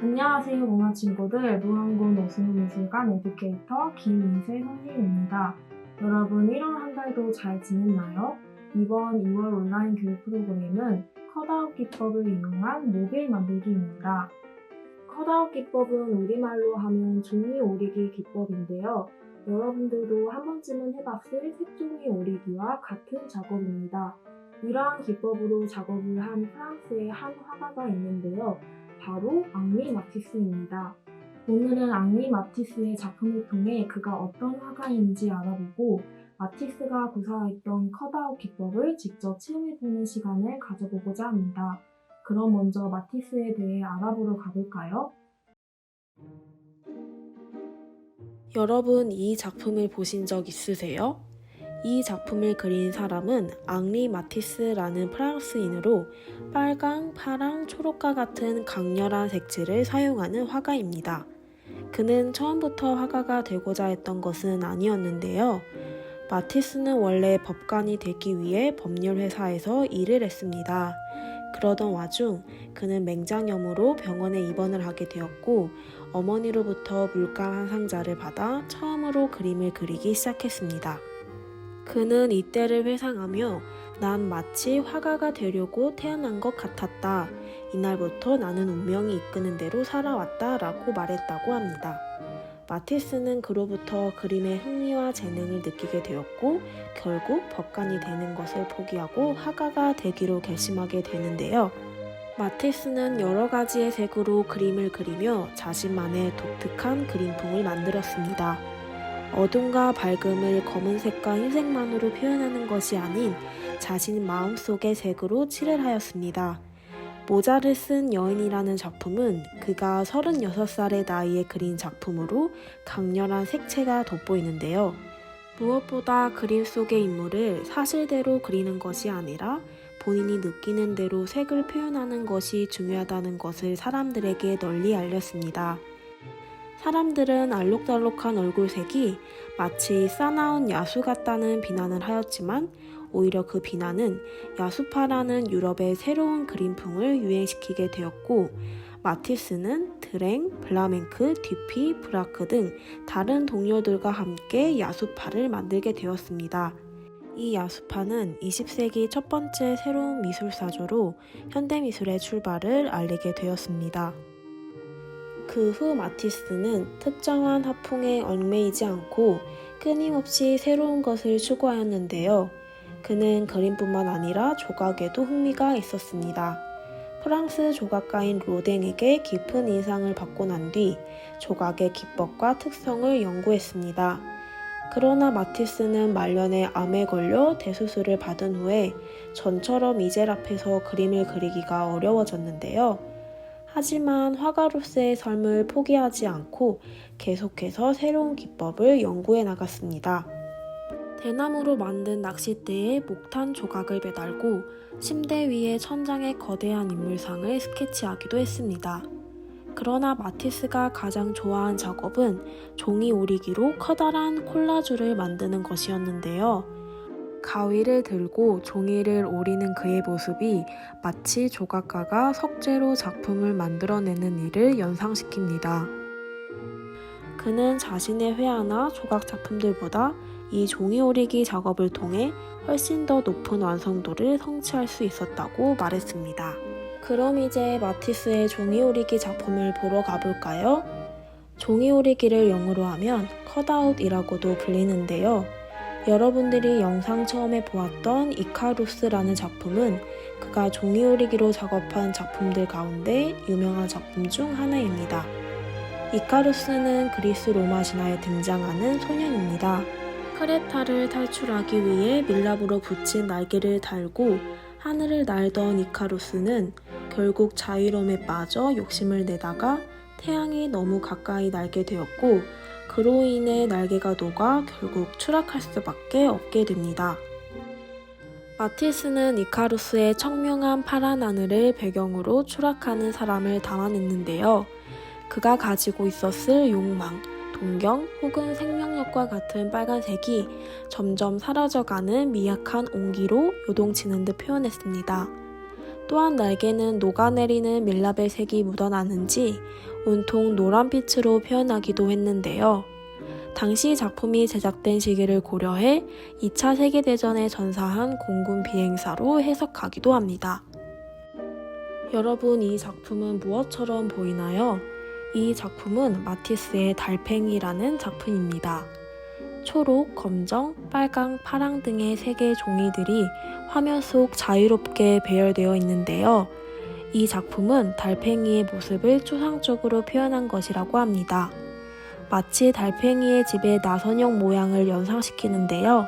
안녕하세요, 문화 친구들. 무안군 오수문미술관 에듀케이터 김인세 선생님입니다. 여러분 1월 한 달도 잘 지냈나요? 이번 2월 온라인 교육 프로그램은 컷아웃 기법을 이용한 모빌 만들기입니다. 컷아웃 기법은 우리말로 하면 종이 오리기 기법인데요. 여러분들도 한 번쯤은 해봤을 색종이 오리기와 같은 작업입니다. 이러한 기법으로 작업을 한 프랑스의 한 화가가 있는데요. 바로 앙리 마티스입니다. 오늘은 앙리 마티스의 작품을 통해 그가 어떤 화가인지 알아보고 마티스가 구사했던 컷아웃 기법을 직접 체험해보는 시간을 가져보고자 합니다. 그럼 먼저 마티스에 대해 알아보러 가볼까요? 여러분 이 작품을 보신 적 있으세요? 이 작품을 그린 사람은 앙리 마티스라는 프랑스인으로 빨강, 파랑, 초록과 같은 강렬한 색칠을 사용하는 화가입니다. 그는 처음부터 화가가 되고자 했던 것은 아니었는데요. 마티스는 원래 법관이 되기 위해 법률회사에서 일을 했습니다. 그러던 와중 그는 맹장염으로 병원에 입원을 하게 되었고 어머니로부터 물감 한 상자를 받아 처음으로 그림을 그리기 시작했습니다. 그는 이때를 회상하며 난 마치 화가가 되려고 태어난 것 같았다. 이날부터 나는 운명이 이끄는 대로 살아왔다 라고 말했다고 합니다. 마티스는 그로부터 그림의 흥미와 재능을 느끼게 되었고 결국 법관이 되는 것을 포기하고 화가가 되기로 결심하게 되는데요. 마티스는 여러 가지의 색으로 그림을 그리며 자신만의 독특한 그림풍을 만들었습니다. 어둠과 밝음을 검은색과 흰색만으로 표현하는 것이 아닌 자신 마음속의 색으로 칠을 하였습니다. 모자를 쓴 여인이라는 작품은 그가 36살의 나이에 그린 작품으로 강렬한 색채가 돋보이는데요. 무엇보다 그림 속의 인물을 사실대로 그리는 것이 아니라 본인이 느끼는 대로 색을 표현하는 것이 중요하다는 것을 사람들에게 널리 알렸습니다. 사람들은 알록달록한 얼굴색이 마치 싸나운 야수 같다는 비난을 하였지만 오히려 그 비난은 야수파라는 유럽의 새로운 그림풍을 유행시키게 되었고 마티스는 드랭, 블라멩크, 듀피, 브라크 등 다른 동료들과 함께 야수파를 만들게 되었습니다. 이 야수파는 20세기 첫 번째 새로운 미술사조로 현대미술의 출발을 알리게 되었습니다. 그 후 마티스는 특정한 화풍에 얽매이지 않고 끊임없이 새로운 것을 추구하였는데요. 그는 그림뿐만 아니라 조각에도 흥미가 있었습니다. 프랑스 조각가인 로댕에게 깊은 인상을 받고 난 뒤 조각의 기법과 특성을 연구했습니다. 그러나 마티스는 말년에 암에 걸려 대수술을 받은 후에 전처럼 이젤 앞에서 그림을 그리기가 어려워졌는데요. 하지만 화가로서의 삶을 포기하지 않고 계속해서 새로운 기법을 연구해 나갔습니다. 대나무로 만든 낚싯대에 목탄 조각을 매달고 침대 위에 천장에 거대한 인물상을 스케치하기도 했습니다. 그러나 마티스가 가장 좋아한 작업은 종이 오리기로 커다란 콜라주를 만드는 것이었는데요. 가위를 들고 종이를 오리는 그의 모습이 마치 조각가가 석재로 작품을 만들어내는 일을 연상시킵니다. 그는 자신의 회화나 조각 작품들보다 이 종이 오리기 작업을 통해 훨씬 더 높은 완성도를 성취할 수 있었다고 말했습니다. 그럼 이제 마티스의 종이 오리기 작품을 보러 가볼까요? 종이 오리기를 영어로 하면 컷아웃이라고도 불리는데요. 여러분들이 영상 처음에 보았던 이카루스라는 작품은 그가 종이 오리기로 작업한 작품들 가운데 유명한 작품 중 하나입니다. 이카루스는 그리스 로마 신화에 등장하는 소년입니다. 크레타를 탈출하기 위해 밀랍으로 붙인 날개를 달고 하늘을 날던 이카루스는 결국 자유로움에 빠져 욕심을 내다가 태양이 너무 가까이 날게 되었고 그로 인해 날개가 녹아 결국 추락할 수밖에 없게 됩니다. 마티스는 이카루스의 청명한 파란 하늘을 배경으로 추락하는 사람을 담아냈는데요. 그가 가지고 있었을 욕망, 동경 혹은 생명력과 같은 빨간색이 점점 사라져가는 미약한 온기로 요동치는 듯 표현했습니다. 또한 날개는 녹아내리는 밀랍의 색이 묻어나는지 온통 노란빛으로 표현하기도 했는데요. 당시 작품이 제작된 시기를 고려해 2차 세계대전에 전사한 공군 비행사로 해석하기도 합니다. 여러분, 이 작품은 무엇처럼 보이나요? 이 작품은 마티스의 달팽이라는 작품입니다. 초록, 검정, 빨강, 파랑 등의 세 개의 종이들이 화면 속 자유롭게 배열되어 있는데요. 이 작품은 달팽이의 모습을 추상적으로 표현한 것이라고 합니다. 마치 달팽이의 집의 나선형 모양을 연상시키는데요.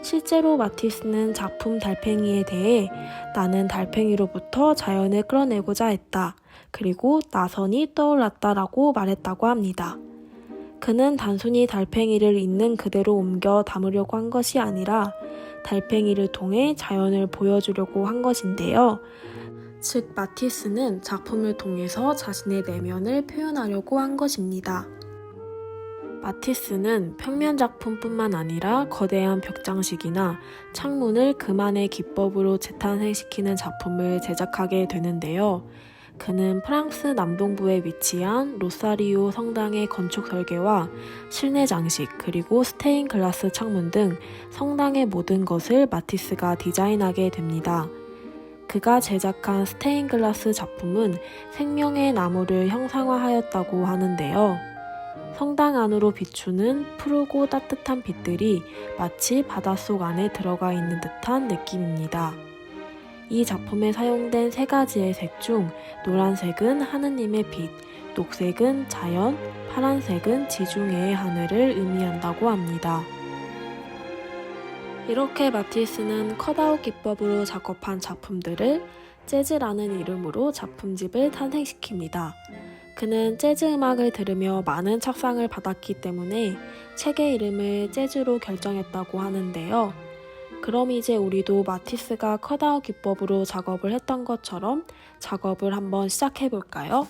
실제로 마티스는 작품 달팽이에 대해 나는 달팽이로부터 자연을 끌어내고자 했다. 그리고 나선이 떠올랐다라고 말했다고 합니다. 그는 단순히 달팽이를 있는 그대로 옮겨 담으려고 한 것이 아니라 달팽이를 통해 자연을 보여주려고 한 것인데요. 즉, 마티스는 작품을 통해서 자신의 내면을 표현하려고 한 것입니다. 마티스는 평면 작품뿐만 아니라 거대한 벽장식이나 창문을 그만의 기법으로 재탄생시키는 작품을 제작하게 되는데요. 그는 프랑스 남동부에 위치한 로사리오 성당의 건축 설계와 실내 장식, 그리고 스테인 글라스 창문 등 성당의 모든 것을 마티스가 디자인하게 됩니다. 그가 제작한 스테인 글라스 작품은 생명의 나무를 형상화하였다고 하는데요. 성당 안으로 비추는 푸르고 따뜻한 빛들이 마치 바닷속 안에 들어가 있는 듯한 느낌입니다. 이 작품에 사용된 세 가지의 색 중 노란색은 하느님의 빛, 녹색은 자연, 파란색은 지중해의 하늘을 의미한다고 합니다. 이렇게 마티스는 컷아웃 기법으로 작업한 작품들을 재즈라는 이름으로 작품집을 탄생시킵니다. 그는 재즈 음악을 들으며 많은 착상을 받았기 때문에 책의 이름을 재즈로 결정했다고 하는데요. 그럼 이제 우리도 마티스가 컷아웃 기법으로 작업을 했던 것처럼 작업을 한번 시작해 볼까요?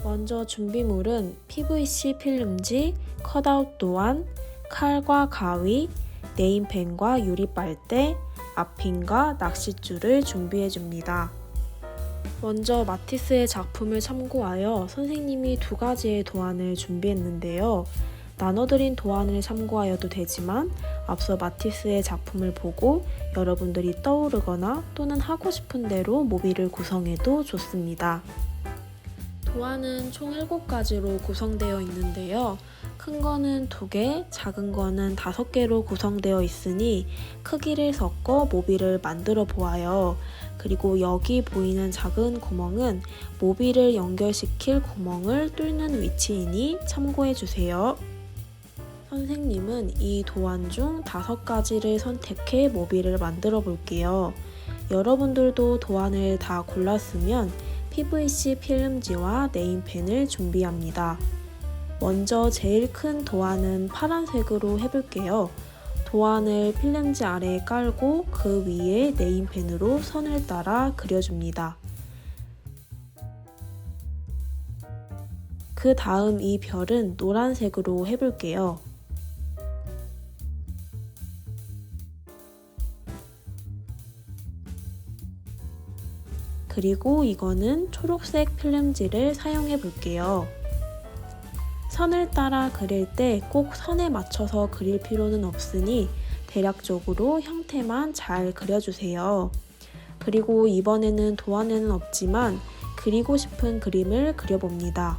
먼저 준비물은 PVC 필름지, 컷아웃 도안, 칼과 가위, 네임펜과 유리빨대, 앞핀과 낚싯줄을 준비해 줍니다. 먼저 마티스의 작품을 참고하여 선생님이 두 가지의 도안을 준비했는데요. 나눠드린 도안을 참고하여도 되지만 앞서 마티스의 작품을 보고 여러분들이 떠오르거나 또는 하고 싶은 대로 모비를 구성해도 좋습니다. 도안은 총 7가지로 구성되어 있는데요. 큰 거는 2개, 작은 거는 5개로 구성되어 있으니 크기를 섞어 모비를 만들어 보아요. 그리고 여기 보이는 작은 구멍은 모비를 연결시킬 구멍을 뚫는 위치이니 참고해 주세요. 선생님은 이 도안 중 5가지를 선택해 모비를 만들어 볼게요. 여러분들도 도안을 다 골랐으면 PVC 필름지와 네임펜을 준비합니다. 먼저 제일 큰 도안은 파란색으로 해볼게요. 도안을 필름지 아래에 깔고 그 위에 네임펜으로 선을 따라 그려줍니다. 그 다음 이 별은 노란색으로 해볼게요. 그리고 이거는 초록색 필름지를 사용해 볼게요. 선을 따라 그릴 때 꼭 선에 맞춰서 그릴 필요는 없으니 대략적으로 형태만 잘 그려주세요. 그리고 이번에는 도안에는 없지만 그리고 싶은 그림을 그려봅니다.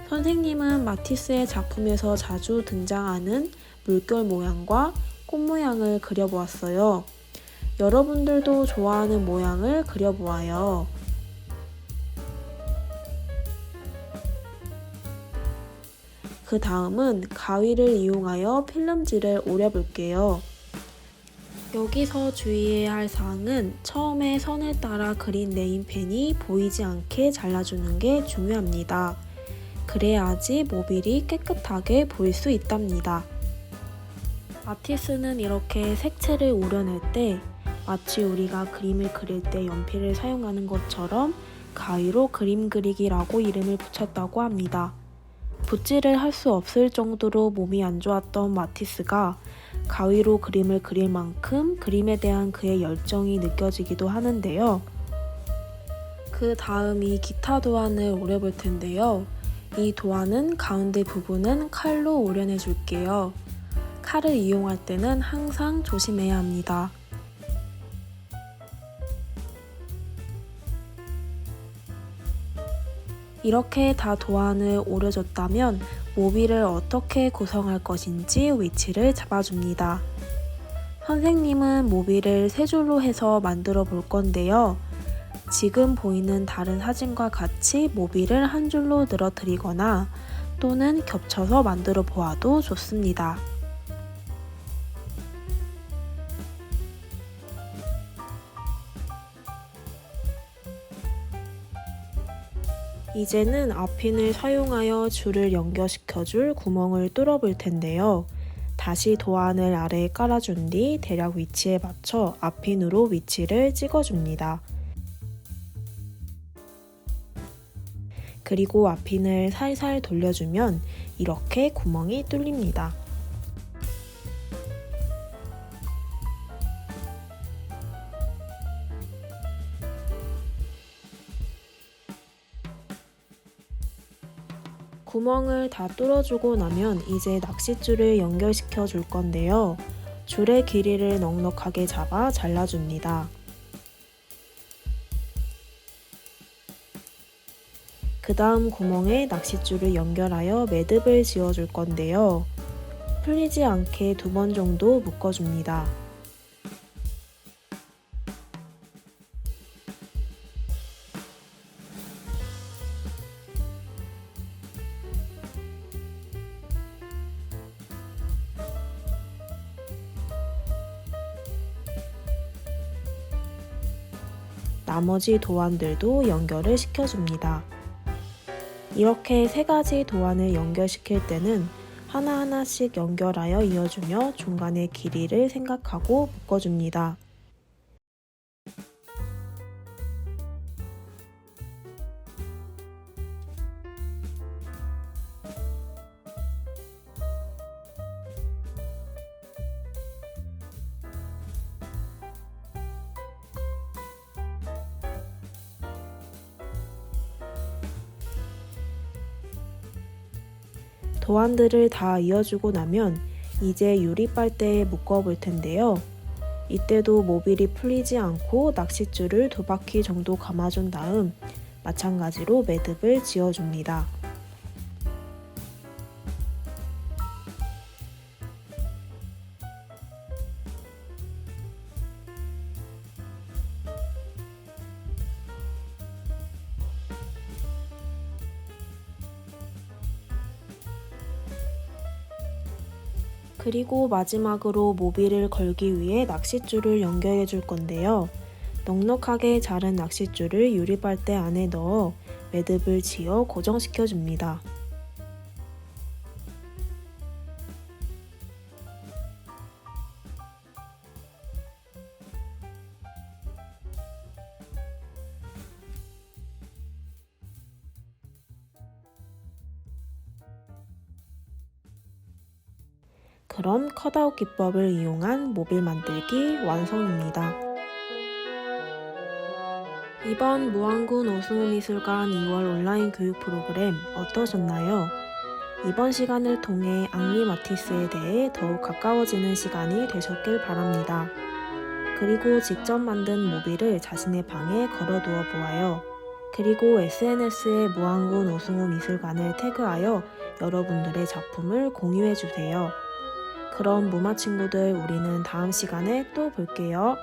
선생님은 마티스의 작품에서 자주 등장하는 물결 모양과 꽃 모양을 그려보았어요. 여러분들도 좋아하는 모양을 그려보아요. 그 다음은 가위를 이용하여 필름지를 오려볼게요. 여기서 주의해야 할 사항은 처음에 선을 따라 그린 네임펜이 보이지 않게 잘라주는 게 중요합니다. 그래야지 모빌이 깨끗하게 보일 수 있답니다. 마티스는 이렇게 색채를 오려낼 때 마치 우리가 그림을 그릴 때 연필을 사용하는 것처럼 가위로 그림 그리기라고 이름을 붙였다고 합니다. 붓질을 할 수 없을 정도로 몸이 안 좋았던 마티스가 가위로 그림을 그릴 만큼 그림에 대한 그의 열정이 느껴지기도 하는데요. 그 다음이 기타 도안을 오려볼 텐데요. 이 도안은 가운데 부분은 칼로 오려내 줄게요. 칼을 이용할 때는 항상 조심해야 합니다. 이렇게 다 도안을 오려줬다면 모비를 어떻게 구성할 것인지 위치를 잡아줍니다. 선생님은 모비를 세 줄로 해서 만들어 볼 건데요. 지금 보이는 다른 사진과 같이 모비를 한 줄로 늘어뜨리거나 또는 겹쳐서 만들어 보아도 좋습니다. 이제는 앞핀을 사용하여 줄을 연결시켜줄 구멍을 뚫어 볼 텐데요. 다시 도안을 아래에 깔아준 뒤 대략 위치에 맞춰 앞핀으로 위치를 찍어줍니다. 그리고 앞핀을 살살 돌려주면 이렇게 구멍이 뚫립니다. 구멍을 다 뚫어주고 나면 이제 낚싯줄을 연결시켜 줄 건데요. 줄의 길이를 넉넉하게 잡아 잘라줍니다. 그 다음 구멍에 낚싯줄을 연결하여 매듭을 지어 줄 건데요. 풀리지 않게 2번 정도 묶어줍니다. 나머지 도안들도 연결을 시켜줍니다. 이렇게 3가지 도안을 연결시킬 때는 하나하나씩 연결하여 이어주며 중간의 길이를 생각하고 묶어줍니다. 도안들을 다 이어주고 나면 이제 유리빨대에 묶어 볼 텐데요. 이때도 모빌이 풀리지 않고 낚싯줄을 2바퀴 정도 감아준 다음 마찬가지로 매듭을 지어줍니다. 그리고 마지막으로 모빌을 걸기 위해 낚싯줄을 연결해 줄 건데요. 넉넉하게 자른 낚싯줄을 유리빨대 안에 넣어 매듭을 지어 고정시켜 줍니다. 그럼 컷아웃 기법을 이용한 모빌 만들기 완성입니다. 이번 무안군 오승우미술관 2월 온라인 교육 프로그램 어떠셨나요? 이번 시간을 통해 앙리 마티스에 대해 더욱 가까워지는 시간이 되셨길 바랍니다. 그리고 직접 만든 모빌을 자신의 방에 걸어두어 보아요. 그리고 SNS에 무안군 오승우 미술관을 태그하여 여러분들의 작품을 공유해주세요. 그럼 무마 친구들, 우리는 다음 시간에 또 볼게요.